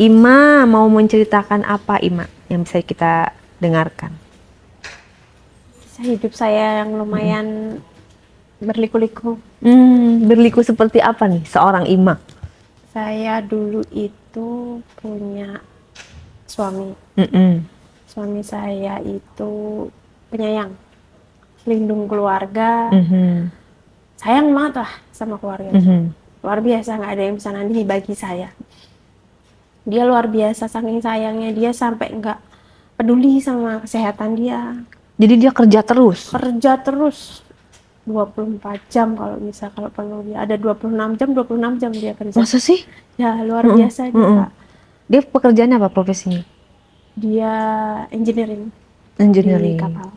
Ima mau menceritakan apa, Ima, yang bisa kita dengarkan? Kisah hidup saya yang lumayan berliku-liku. Berliku seperti apa nih seorang Ima? Saya dulu itu punya suami. Mm-mm. Suami saya itu penyayang, lindung keluarga, Mhm. sayang banget lah sama keluarga. Mhm. Luar biasa, nggak ada yang bisa nandingi bagi saya. Dia luar biasa, saking sayangnya dia sampai nggak peduli sama kesehatan dia. Jadi dia kerja terus. Kerja terus 24 jam kalau bisa, kalau perlu dia ada 26 jam dia kerja. Masa sih? Ya luar biasa dia, Kak. Dia pekerjaannya apa profesinya? Dia engineering di Engineering. kapal.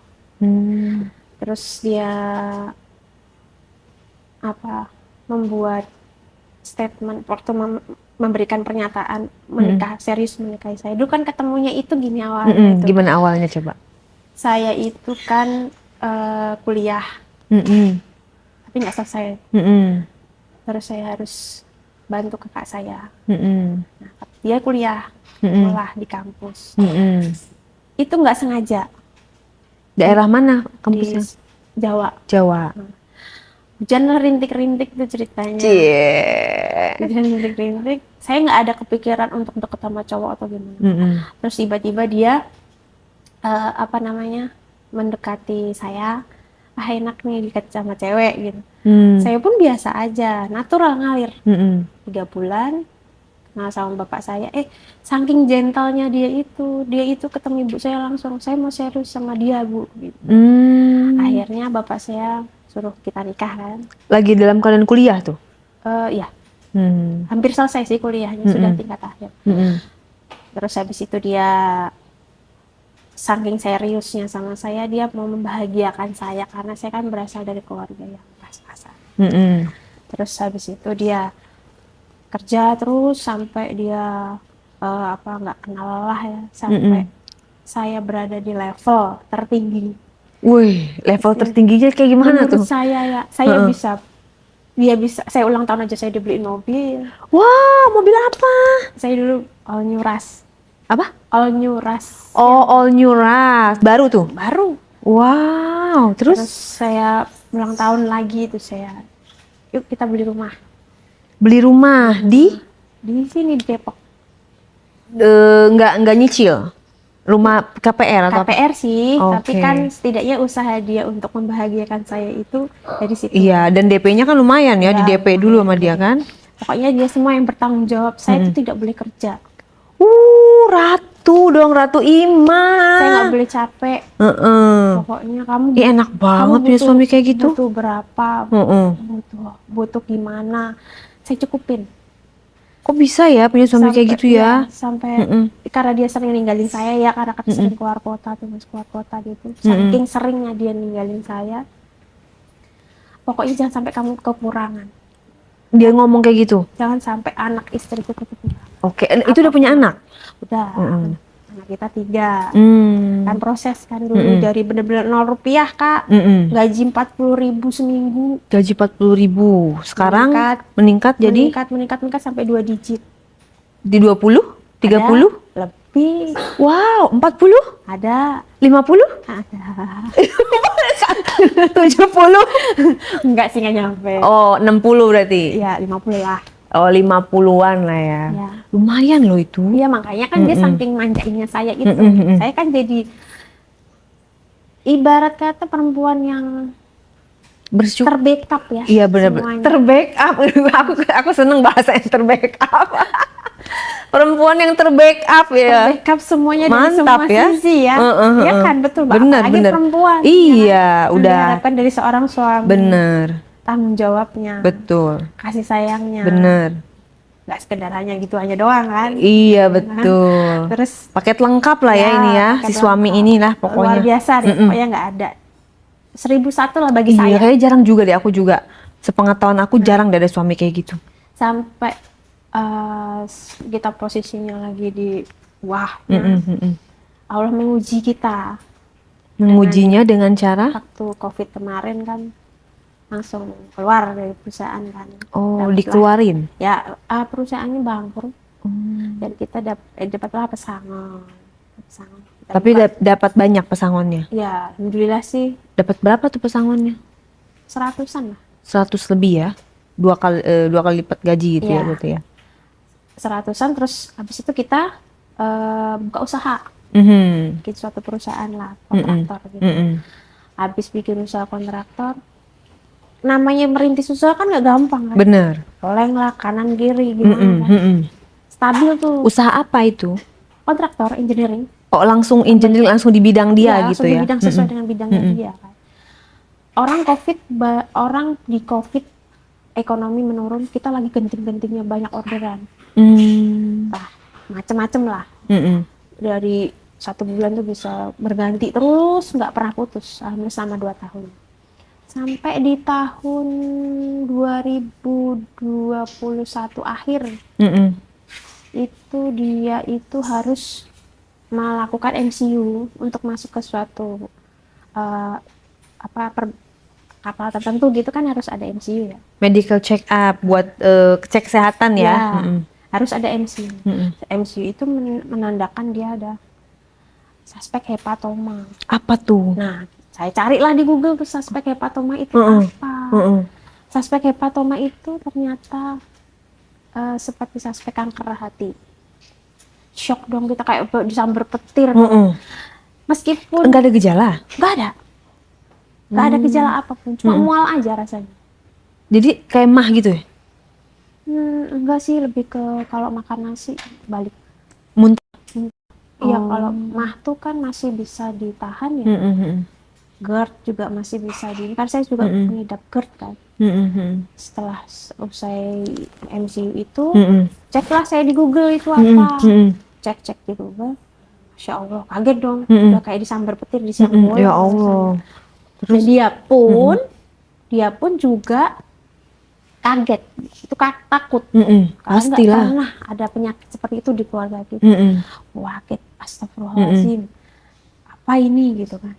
Terus dia membuat statement waktu memberikan pernyataan menikah, serius menikahi saya. Dulu kan ketemunya itu gini awalnya itu. Gimana awalnya coba? Saya itu kan kuliah, tapi nggak selesai. Terus saya harus bantu kakak saya. Nah, dia kuliah, sekolah di kampus. Itu nggak sengaja. Daerah mana Di kampusnya? Jawa. Jawa. Hujan rintik-rintik itu ceritanya. Hujan rintik-rintik. Saya nggak ada kepikiran untuk deket sama cowok atau gimana. Terus tiba-tiba dia mendekati saya. Enak nih deket sama cewek gitu. Saya pun biasa aja, natural ngalir. 3 bulan kenal sama bapak saya. Saking gentlenya dia itu ketemu ibu saya langsung, saya mau serius sama dia, Bu, gitu. Akhirnya bapak saya suruh kita nikah kan. Lagi dalam keadaan kuliah tuh? Ya. Hampir selesai sih kuliahnya, sudah tingkat akhir. Terus habis itu dia saking seriusnya sama saya, dia mau membahagiakan saya karena saya kan berasal dari keluarga yang pas-pasan. Terus habis itu dia kerja terus sampai dia nggak kenal lelah ya, sampai saya berada di level tertinggi. Wih, level tertingginya kayak gimana menurut tuh? saya dia bisa, saya ulang tahun aja saya dibeliin mobil. Wah, mobil apa? Saya dulu all new Rush. Apa? All new Rush. Oh, all new Rush. Baru tuh? Baru. Wow, terus saya ulang tahun lagi itu yuk kita beli rumah. Beli rumah di sini di Depok. Nggak nyicil? Rumah KPR atau KPR sih, tapi Okay. kan setidaknya usaha dia untuk membahagiakan saya itu dari situ. Iya, dan DP-nya kan lumayan ya, di DP dulu sama dia kan? Pokoknya dia semua yang bertanggung jawab. Saya itu tidak boleh kerja. Ratu dong, Ratu Ima. Saya nggak boleh capek. Pokoknya kamu enak banget punya suami kayak gitu. Butuh berapa? Butuh gimana? Saya cukupin. Kok bisa ya punya suami kayak gitu ya? Sampai karena dia sering ninggalin saya ya, karena kan sering keluar kota gitu. Saking seringnya dia ninggalin saya. Pokoknya jangan sampai kamu kekurangan. Dia ngomong kayak gitu? Jangan sampai anak istriku kekurangan. Oke, itu udah punya anak? Udah. Anak kita 3. Kan proses kan dulu dari bener-bener 0 rupiah, Kak. Gaji 40.000 seminggu. Gaji 40.000. Sekarang meningkat jadi? Meningkat sampai 2 digit. Di 20? 30? Ada, lebih. Wow, 40? Ada. 50? Ada. 70? Enggak sih, nggak nyampe. Oh, 60 berarti? Iya, 50 lah. Oh, 50-an lah ya. Ya. Lumayan loh itu. Iya, makanya kan dia saking manjainnya saya gitu. Saya kan jadi ibarat kata perempuan yang bersyukur, terbackup ya. Iya benar-benar. Terbackup. aku seneng bahasa yang terbackup. Perempuan yang terbackup ya. Terbackup semuanya dari Mantap semua ya. sisi ya. Iya kan, betul Mbak. Bener, Apalagi perempuan. Iya, ya. udah. Diharapkan dari seorang suami. Bener. Tanggung jawabnya. Betul. Kasih sayangnya. Bener. Nggak sekedar hanya gitu aja doang kan. Iya betul. Terus paket lengkap lah ya ini ya, si suami inilah pokoknya. Luar biasa deh, pokoknya nggak ada. 1001 lah bagi saya. Iya, kayaknya jarang juga deh, aku juga. Sepengetahuan aku jarang ada suami kayak gitu. Sampai kita posisinya lagi di Allah menguji kita. Mengujinya dengan cara? Waktu COVID kemarin kan langsung keluar dari perusahaan kan. Oh, dikeluarin? Ya, perusahaannya bangkrut. Dan kita dapatlah pesangon. Tapi dapat banyak pesangonnya? Ya, alhamdulillah sih. Dapat berapa tuh pesangonnya? 100-an lah. 100 lebih ya? Dua kali lipat gaji gitu ya berarti ya? 100-an, terus habis itu kita buka usaha. Bikin suatu perusahaan lah, kontraktor gitu. Habis bikin usaha kontraktor, namanya merintis usaha kan nggak gampang kan? Bener. Oleng lah, kanan kiri gimana kan? Stabil tuh. Usaha apa itu? Kontraktor, engineering. Oh, langsung engineering, langsung di bidang dia Ya, gitu ya? Di bidang sesuai dengan bidangnya dia kan. Orang di COVID ekonomi menurun, kita lagi genting-gentingnya banyak orderan. Nah, macem-macem lah. Dari 1 bulan tuh bisa berganti terus, nggak pernah putus. Alhamdulillah selama 2 tahun. Sampai di tahun 2021 akhir, itu dia itu harus melakukan MCU untuk masuk ke suatu kapal tertentu gitu kan, harus ada MCU ya. Medical check up buat cek kesehatan ya. Harus ada MCU. MCU itu menandakan dia ada suspek hepatoma. Apa tuh? Nah, saya carilah di Google tuh suspek hepatoma itu apa. Suspek hepatoma itu ternyata seperti suspek kanker hati. Shock dong kita, kayak disambar petir. Meskipun enggak ada gejala? Enggak ada gejala apapun, cuma mual aja rasanya. Jadi kayak mah gitu ya? Enggak sih, lebih ke kalau makan nasi balik muntah. Iya, kalau mah tuh kan masih bisa ditahan ya. GERD juga masih bisa kan saya juga mengidap GERD kan. Setelah usai MCU itu, ceklah saya di Google itu apa. Cek di Google. Masya Allah, kaget dong. Udah kayak disambar petir di siang. Ya Allah. Terus dia pun juga kaget. Itu takut. Karena nggak pernah ada penyakit seperti itu di keluarga kita. Kaget, astagfirullahaladzim. Apa ini gitu kan.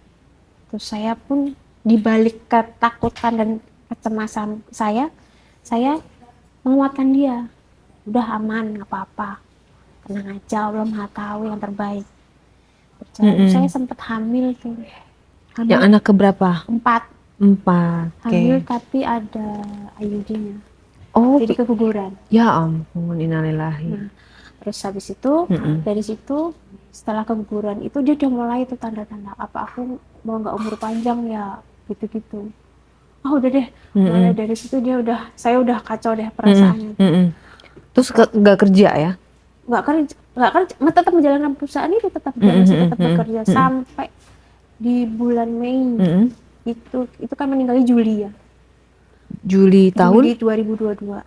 Terus saya pun dibalik ketakutan dan kecemasan saya menguatkan dia. Udah aman, nggak apa-apa. Tenang aja, Allah Maha Tahu yang terbaik. Saya sempat hamil tuh. Yang anak keberapa? 4. Hamil tapi ada IUD-nya. Oh, jadi keguguran. Ya ampun, innalillahi. Nah, terus habis itu dari situ setelah keguguran itu dia udah mulai itu tanda-tanda, apa aku mau nggak umur panjang ya, gitu-gitu. Oh udah deh, mulai dari situ saya udah kacau deh perasaannya. Terus nggak kerja ya? Nggak kerja, tetap menjalankan perusahaan itu, tetap bekerja sampai di bulan Mei. Itu kan meninggalnya Juli ya. Juli 2022.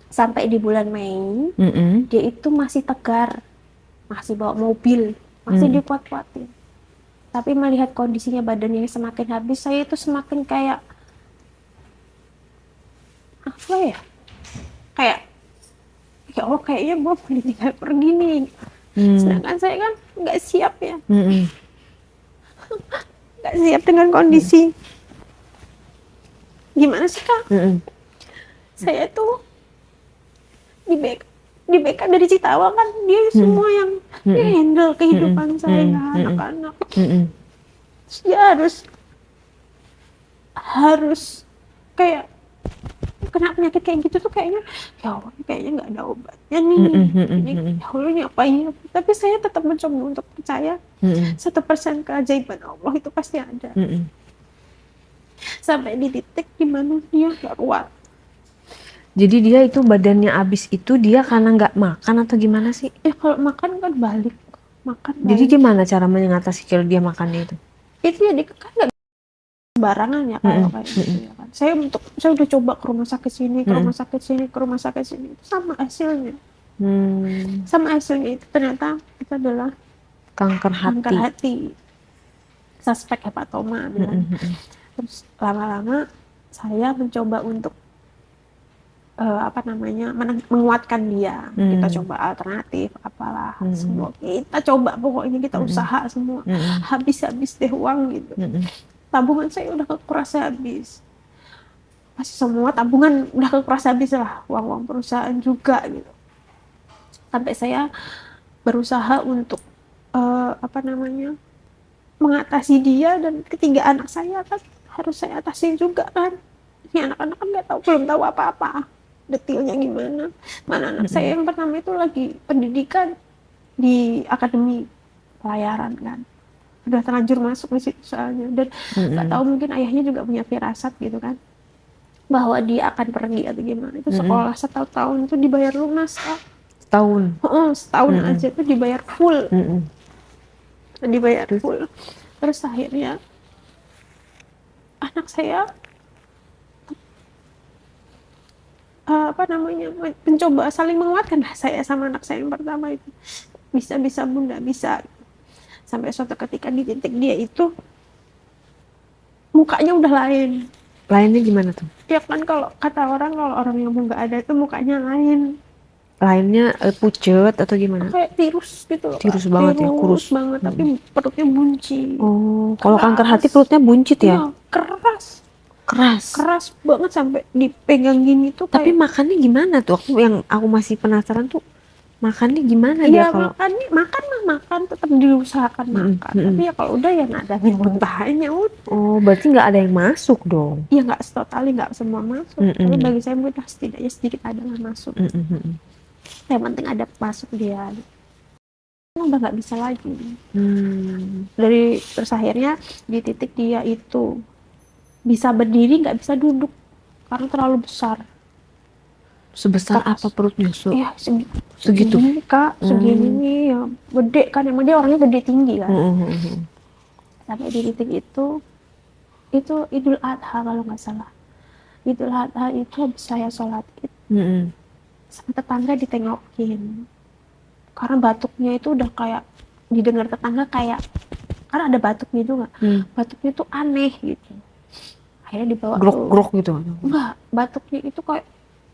Sampai di bulan Mei, dia itu masih tegar, masih bawa mobil, masih dikuat-kuatin. Tapi melihat kondisinya badannya semakin habis, saya itu semakin kayak apa ya? Ya Allah, kayaknya gue mau ditinggal pergi nih. Sedangkan saya kan nggak siap ya. Nggak siap dengan kondisi. Gimana sih Kak? Saya tuh di BK dari Citawa kan, dia semua yang handle kehidupan saya, anak-anak. Terus dia harus kayak kena penyakit kayak gitu tuh, kayaknya ya Allah, kayaknya nggak ada obatnya nih. Ini ya Allah, ngapain? Tapi saya tetap mencoba untuk percaya 1% keajaiban Allah itu pasti ada. Sampai di titik dimana dia nggak kuat. Jadi dia itu badannya habis itu dia karena nggak makan atau gimana sih? Kalau makan kan balik. Jadi gimana cara mengatasi kalau dia makannya itu? Itu ya kan nggak sembarangan ya kalau kayak gitu ya kan. Saya udah coba ke rumah sakit sini, ke rumah sakit sini, ke rumah sakit sini, itu sama hasilnya. Sama hasilnya itu ternyata itu adalah kanker hati. Suspek hepatoma bilang. Terus lama-lama saya mencoba untuk menguatkan dia. Kita coba alternatif apalah, semua kita coba, pokoknya kita usaha semua. Habis deh uang gitu. Tabungan saya udah kekuras habis. Masih semua tabungan udah kekuras habis lah, uang perusahaan juga gitu. Sampai saya berusaha untuk mengatasi dia, dan ketiga anak saya kan harus saya atasi juga kan. Ini anak-anak kan belum tahu apa-apa detailnya gimana. Mana anak saya yang pertama itu lagi pendidikan di akademi pelayaran kan, udah terlanjur masuk di situ soalnya, dan nggak tahu mungkin ayahnya juga punya firasat gitu kan bahwa dia akan pergi atau gimana. Itu sekolah 1 tahun itu dibayar lunas Kak. Setahun aja itu dibayar full. Terus akhirnya anak saya mencoba saling menguatkan lah, saya sama anak saya yang pertama itu, bisa bunda bisa. Sampai suatu ketika di titik dia itu mukanya udah lain. Lainnya gimana tuh? Ya kan kalau kata orang, kalau orang yang mau nggak ada itu mukanya lain. Lainnya pucet atau gimana? Kayak tirus gitu loh. Tirus banget ya, kurus banget, tapi perutnya buncit. Oh, kalau kanker hati perutnya buncit ya? Iya, keras Keras banget sampai dipegang gini tuh. Tapi makannya gimana tuh? Aku masih penasaran tuh, makannya gimana dia kalau? Makan tetap diusahakan makan. Tapi ya kalau udah ya nadamin muntahnya udah. Oh, berarti nggak ada yang masuk dong? Iya, nggak totally, nggak semua masuk. Tapi bagi saya mudah, setidaknya sedikit adalah masuk. Yang penting ada masuk dia. Udah nggak bisa lagi. Terus akhirnya di titik dia itu bisa berdiri, nggak bisa duduk karena terlalu besar. Sebesar apa perutnya? Iya, segitu Kak, segini nih ya, gede kan, emang dia orangnya gede tinggi kan. Sampai di titik itu Idul Adha kalau nggak salah. Idul Adha itu habis saya sholat id, sama tetangga ditengokin karena batuknya itu udah kayak didengar tetangga, kayak karena ada batuknya juga, batuknya tuh aneh gitu. Akhirnya dibawa grok gitu. Enggak, batuknya itu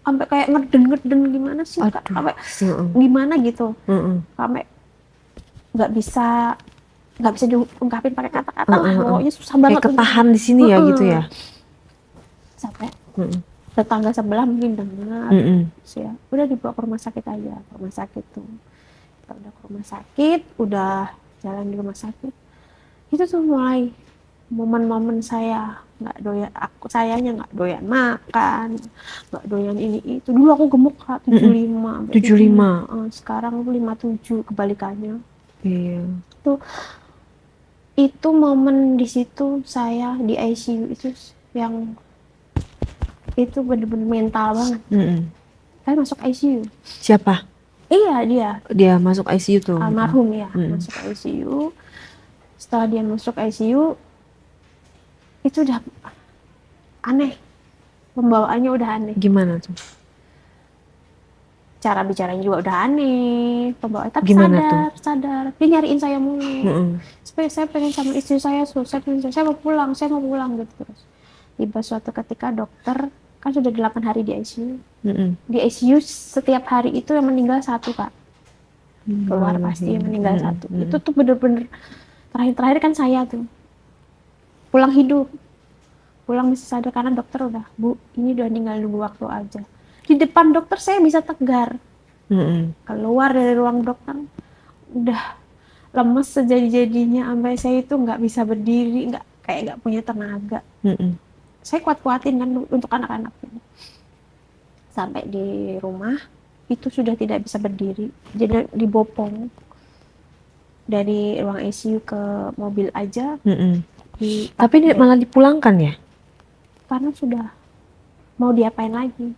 sampai kayak ngeden gimana sih Kak, sampai gimana gitu, sampai nggak bisa diungkapin pakai kata-kata lah, pokoknya susah banget. Kayak ketahan di sini ya gitu ya. Sampai tetangga sebelah mungkin dengar, ya udah dibawa ke rumah sakit aja. Rumah sakit tuh, kita udah ke rumah sakit, udah jalan di rumah sakit, itu tuh mulai momen-momen saya sayanya nggak doyan makan, nggak doyan ini itu. Dulu aku gemuk Kak, 75. Sekarang 57, kebalikannya. Iya. Itu momen di situ saya di ICU itu yang itu bener-bener mental banget. Saya masuk ICU. Siapa? Iya, dia masuk ICU tuh. Almarhum ya, masuk ICU. Setelah dia masuk ICU, itu udah aneh, pembawaannya udah aneh. Gimana tuh? Cara bicaranya juga udah aneh, pembawaannya, tapi sadar. Dia nyariin saya mulu. Supaya saya pengen sama istri saya, saya mau pulang gitu terus. Tiba suatu ketika dokter, kan sudah 8 hari di ICU. Di ICU setiap hari itu yang meninggal 1 Kak. Keluar pasti yang meninggal 1. Itu tuh bener-bener terakhir kan saya tuh pulang masih sadar karena dokter udah, Bu, ini udah tinggal nunggu waktu aja. Di depan dokter saya bisa tegar. Keluar dari ruang dokter udah lemes sejadi-jadinya, sampai saya itu nggak bisa berdiri, nggak punya tenaga. Saya kuat-kuatin kan untuk anak-anak. Sampai di rumah itu sudah tidak bisa berdiri, jadi dibopong dari ruang ICU ke mobil aja. Tapi dia malah dipulangkan ya? Karena sudah mau diapain lagi.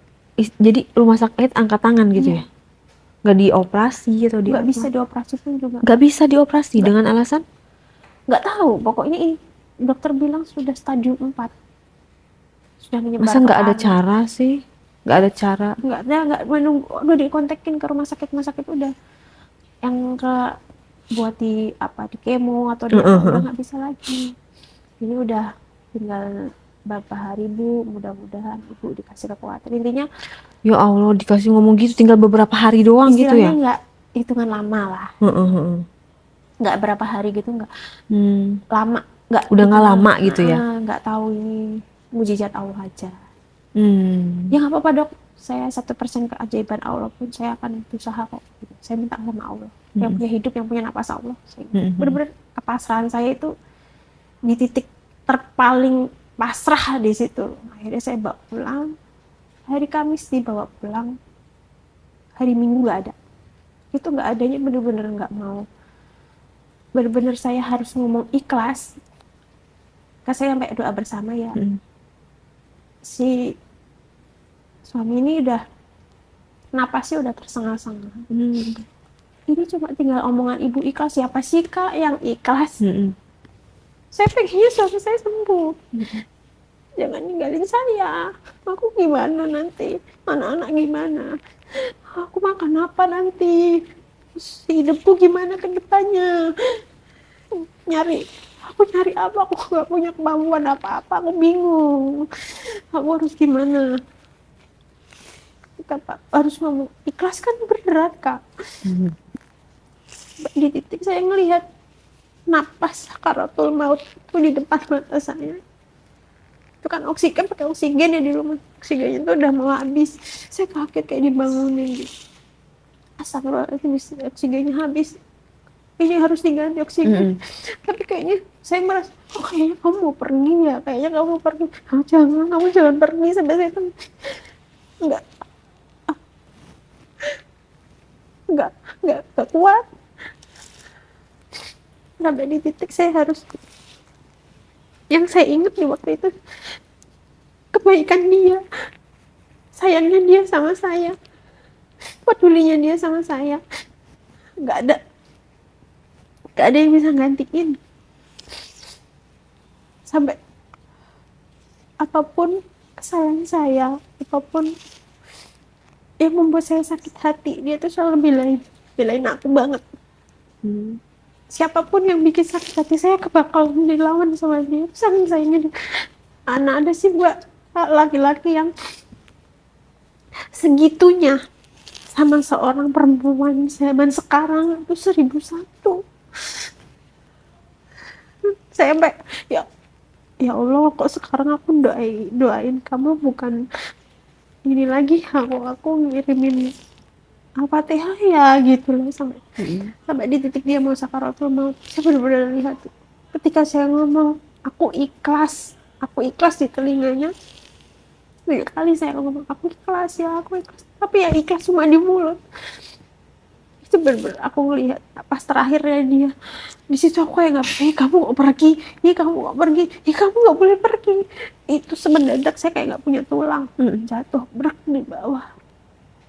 Jadi rumah sakit angkat tangan gitu ya? Nggak dioperasi atau nggak bisa dioperasi pun juga. Nggak bisa dioperasi dengan alasan? Nggak tahu, pokoknya dokter bilang sudah stadium 4. Sudah menyebar. Masa nggak ada cara sih? Nggak ada cara? Nggak menunggu, udah dikontakin ke rumah sakit udah yang buat di kemo atau udah nggak bisa lagi. Ini udah tinggal berapa hari Bu, mudah-mudahan Ibu dikasih kekuatan. Intinya, ya Allah, dikasih ngomong gitu tinggal beberapa hari doang gitu ya? Istilahnya nggak hitungan lama lah. Nggak berapa hari gitu, nggak lama. Udah nggak lama gitu ya? Nggak tahu, ini mujizat Allah aja. Ya nggak apa-apa Dok, saya 1% keajaiban Allah pun saya akan berusaha kok. Saya minta sama Allah. Yang punya hidup, yang punya napas Allah. Benar-benar kepasrahan saya itu di titik terpaling pasrah di situ. Akhirnya saya bawa pulang. Hari Kamis dibawa pulang. Hari Minggu nggak ada. Itu nggak adanya, benar-benar nggak mau. Benar-benar saya harus ngomong ikhlas. Kan saya sampai doa bersama ya. Si suami ini udah napasnya udah tersengal-sengal. Ini cuma tinggal omongan ibu ikhlas. Siapa sih kak yang ikhlas? Saya pengennya suami saya sembuh. Jangan ninggalin saya. Aku gimana nanti? Anak-anak gimana? Aku makan apa nanti? Hidupku gimana ke depannya? Aku nyari apa? Aku gak punya kemampuan apa-apa. Aku bingung. Aku harus gimana? Kak, harus ngomong ikhlas kan berat kak. Di titik saya ngelihat napas sakaratul maut itu di depan mata saya. Itu kan oksigen, pakai oksigen ya di rumah. Oksigennya itu udah mau habis. Saya kaget kayak dibangunin gitu. Astagfirullahaladzim, oksigennya habis. Ini harus diganti oksigen. Tapi kayaknya saya merasa, oh kayaknya kamu mau pergi ya. Kayaknya kamu mau pergi. Oh, kamu jangan pergi sampai saya itu. Enggak kuat. Sampai di titik saya harus, yang saya ingat di waktu itu kebaikan dia, sayangnya dia sama saya, pedulinya dia sama saya, nggak ada yang bisa gantiin. Sampai apapun kesalahan saya, apapun yang membuat saya sakit hati, dia tuh selalu belain aku banget. Siapapun yang bikin sakit hati saya bakal dilawan sama dia. Saking sayangnya dia. Anak ada sih buat laki-laki yang segitunya sama seorang perempuan zaman sekarang itu 1001. Saya sampai ya Allah, kok sekarang aku doain kamu bukan ini lagi, aku ngirimin Al-Fatihah ya gitu loh, sampai di titik dia mau sakaratul maut. Saya benar-benar lihat ketika saya ngomong aku ikhlas di telinganya. 3 kali saya ngomong aku ikhlas, tapi ya ikhlas cuma di mulut. Itu benar-benar aku ngelihat pas terakhirnya dia di situ. Aku kayak nggak percaya, kamu nggak pergi, kamu nggak boleh pergi. Itu semendadak saya kayak nggak punya tulang, jatuh berak di bawah,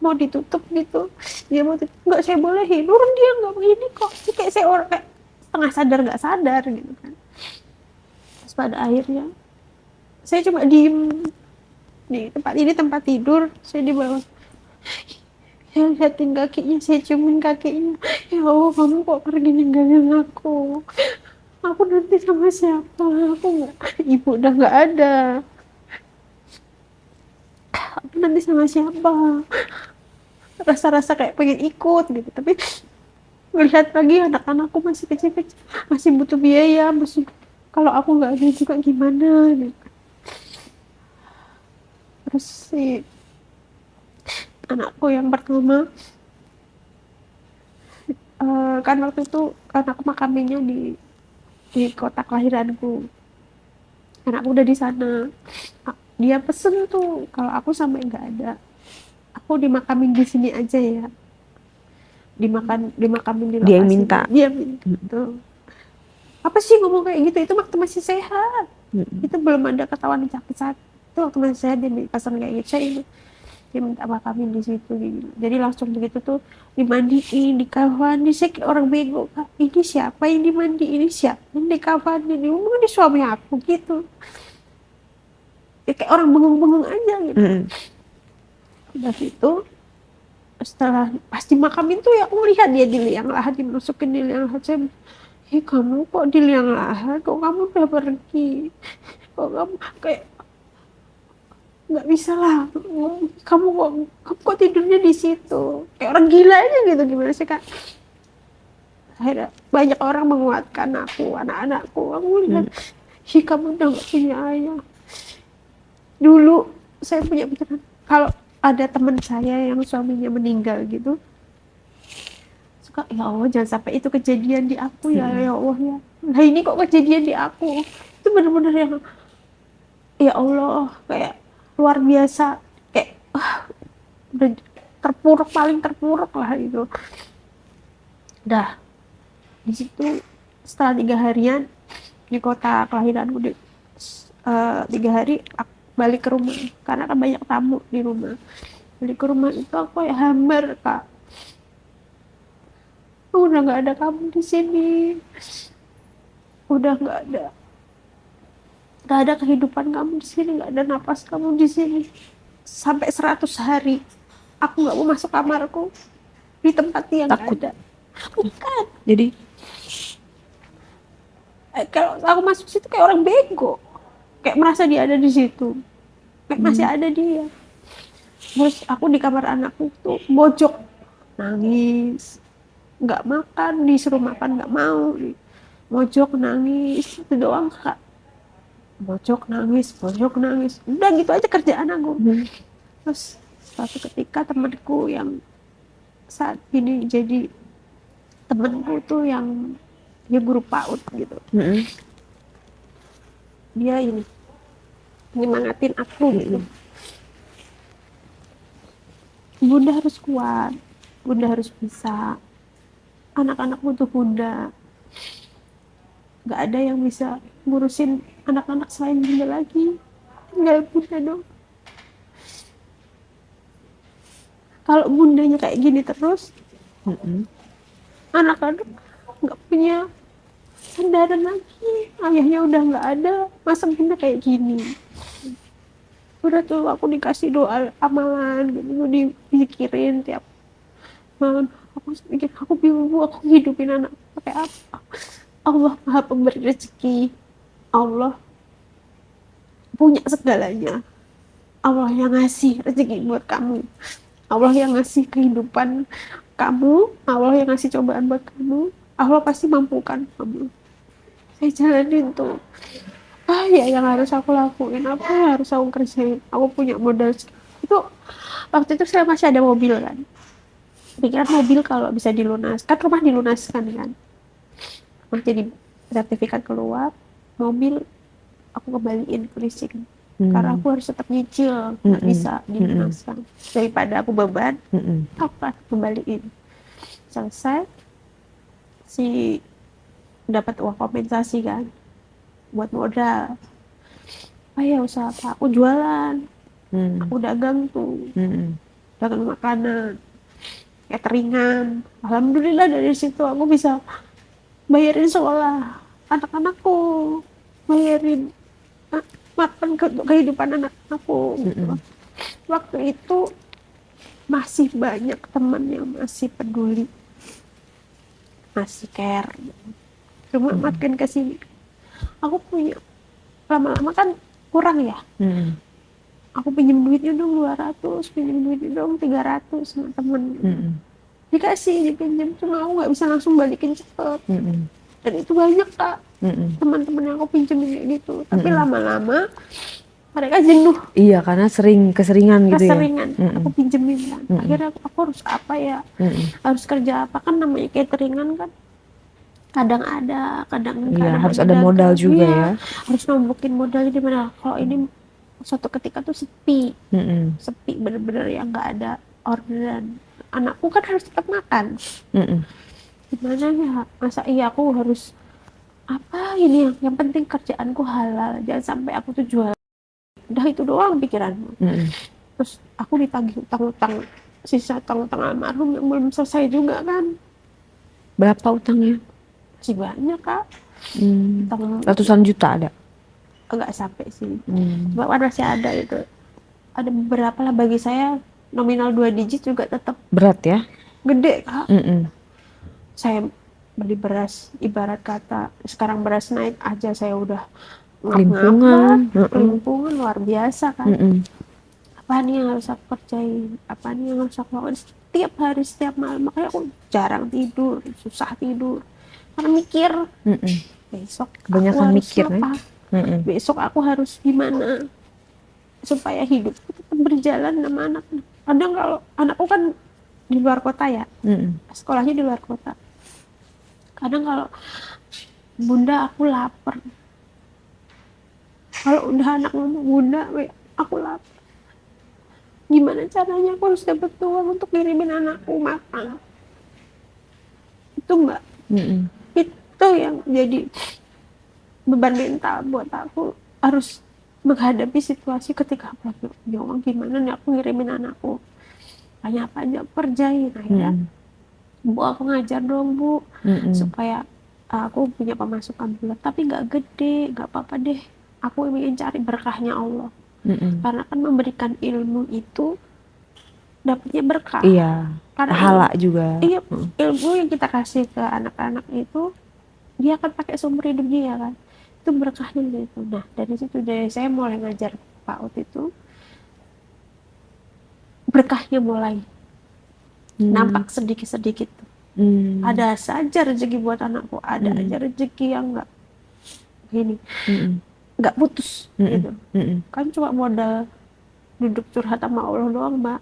mau ditutup gitu. Dia mau tutup, nggak saya bolehin. Orang dia nggak begini kok. Kayak saya orang kayak setengah sadar nggak sadar gitu kan. Terus pada akhirnya saya cuma diem di tempat tidur. Saya di bawah, saya liatin kakinya, saya ciumin kakinya. Ya Allah, kamu kok pergi ninggalin aku nanti sama siapa? Aku nggak, ibu udah nggak ada, aku nanti sama siapa? Rasa-rasa kayak pengen ikut gitu, tapi melihat lagi anak-anakku masih kecil-kecil, masih butuh biaya, kalau aku nggak ada juga gimana gitu. Terus si anakku yang pertama, kan waktu itu kan aku makaminya di kota kelahiranku, anakku udah di sana. Dia pesen tuh kalau aku sampai nggak ada, aku dimakamin di sini aja ya, dimakamin di lokasi. Dia minta tuh. Apa sih ngomong kayak gitu? Itu waktu masih sehat. Itu belum ada ketahuan sakit saat itu, waktu masih sehat dia pesan kayak gitu. Dia minta makamin di situ gitu. Jadi langsung begitu tuh dimandiin, dikafani. Saya kayak orang bego, Kak. Ini siapa yang dimandiin? Ini siapa yang dikafani? Ini suami aku gitu. Ya, kayak orang bengong-bengong aja gitu. Udah gitu, setelah pasti makamin tuh ya aku lihat dia di liang lahat, dimasukin di liang lahat. Saya, kamu kok di liang lahat? Kok kamu udah pergi? Kok kamu kayak nggak bisa lah, kamu kok tidurnya di situ kayak orang gila aja gitu. Gimana sih Kak? Akhirnya banyak orang menguatkan aku, anak-anakku. Aku lihat, kamu udah nggak punya ayah. Dulu saya punya pikiran, kalau ada teman saya yang suaminya meninggal gitu, suka ya Allah jangan sampai itu kejadian di aku ya, ya Allah ya. Nah ini kok kejadian di aku, itu benar-benar yang ya Allah kayak luar biasa, kayak udah terpuruk, paling terpuruk lah itu. Dah di situ setelah 3 harian di kota kelahiranku, 3 hari aku balik ke rumah karena kan banyak tamu di rumah. Balik ke rumah itu aku ya hambar Kak, udah nggak ada kamu di sini, udah nggak ada kehidupan kamu di sini, nggak ada napas kamu di sini. Sampai 100 hari aku nggak mau masuk kamarku di tempat yang nggak ada. Bukan, Jadi kalau aku masuk situ kayak orang bego, kayak merasa dia ada di situ, kayak masih ada dia. Terus aku di kamar anakku tuh mojok nangis, nggak makan, disuruh makan nggak mau, mojok nangis itu doang Kak. Mojok nangis, udah gitu aja kerjaan aku. Terus suatu ketika temanku yang saat ini jadi temanku tuh yang dia guru PAUD gitu, dia ini nyemangatin aku gitu. Bunda harus kuat, Bunda harus bisa, anak-anak butuh Bunda, nggak ada yang bisa ngurusin anak-anak selain Bunda lagi, tinggal Bunda dong. Kalau bundanya kayak gini terus, anak-anak nggak punya sandaran lagi, ayahnya udah nggak ada, masa Bunda kayak gini. Udah tuh aku dikasih doa amalan gitu, dipikirin tiap malam. Aku pikir, aku bingung aku hidupin anak pakai apa. Allah Maha Pemberi rezeki, Allah punya segalanya, Allah yang ngasih rezeki buat kamu, Allah yang ngasih kehidupan kamu, Allah yang ngasih cobaan buat kamu, Allah pasti mampukan kamu. Saya jalanin tuh, apa ya yang harus aku lakuin, apa yang harus aku kerjain. Aku punya modal itu, waktu itu saya masih ada mobil kan, pikiran mobil kalau bisa dilunaskan, rumah dilunaskan kan, jadi sertifikat keluar, mobil aku kembaliin ke leasing. Karena aku harus tetap nyicil, nggak bisa dilunaskan. Daripada aku beban, aku kan kembaliin. Selesai, si dapat uang kompensasi kan, buat modal. Ayo usaha apa? Aku jualan, aku dagang tuh, dagang makanan, cateringan. Alhamdulillah dari situ aku bisa bayarin sekolah anak-anakku, bayarin makan untuk kehidupan anak aku gitu. Waktu itu masih banyak teman yang masih peduli, masih care. Cuma makin kesini aku punya, lama-lama kan kurang ya. Aku pinjem duitnya dong 200, pinjem duitnya dong 300 sama temen. Dikasih, dipinjem, cuma aku nggak bisa langsung balikin cepet. Dan itu banyak Kak, teman-teman yang aku pinjemin kayak gitu. Tapi lama-lama mereka jenuh. Iya, karena keseringan gitu ya. Keseringan, aku pinjemin kan. Akhirnya aku harus apa ya, harus kerja apa, kan namanya cateringan kan. Kadang ada, kadang Iya, harus ada modal juga ya. Harus nombokin modalnya di mana. Kalau ini suatu ketika tuh sepi, sepi bener-bener yang nggak ada orderan. Anakku kan harus tetap makan. Gimana ya, masa iya aku harus apa ini, yang penting kerjaanku halal, jangan sampai aku tuh jual. Udah itu doang pikiranmu. Terus aku ditagih utang-utang, sisa utang-utang almarhum yang belum selesai juga kan. Berapa utangnya? Masih banyak Kak. Ratusan juta ada? Enggak sampai sih, cuma masih ada itu. Ada beberapa lah, bagi saya nominal 2 digit juga tetap berat ya, gede Kak. Saya beli beras, ibarat kata sekarang beras naik aja saya udah kelimpungan luar biasa kan. Apa nih yang harus aku kerjain, apa nih yang harus aku lakukan setiap hari, setiap malam. Makanya aku jarang tidur, susah tidur karena mikir besok kebanyakan aku mikir harus apa, besok aku harus gimana supaya hidupku tetap berjalan sama anak. Kadang kalau anakku kan di luar kota ya, sekolahnya di luar kota. Kadang kalau bunda aku lapar, kalau udah anak ngomong bunda aku lapar, gimana caranya aku harus dapat uang untuk ngirimin anakku makan. Itu Mbak, itu yang jadi beban mental buat aku, harus menghadapi situasi ketika aku lagi punya uang, gimana nih aku ngirimin anakku. Banyak apa aja kerjain. Akhirnya Bu, aku ngajar dong Bu, supaya aku punya pemasukan bulan, tapi nggak gede, nggak apa-apa deh, aku ingin cari berkahnya Allah. Karena kan memberikan ilmu itu dapatnya berkah. Iya, karena pahala juga. Iya, ilmu yang kita kasih ke anak-anak itu dia akan pakai seumur hidup dia kan, itu berkahnya gitu. Nah dari situ dari saya mulai ngajar PAUD itu, berkahnya mulai nampak sedikit-sedikit. Ada saja rezeki buat anakku, ada aja rezeki yang nggak gini, nggak putus gitu. Kan cuma modal duduk curhat sama Allah doang Mbak.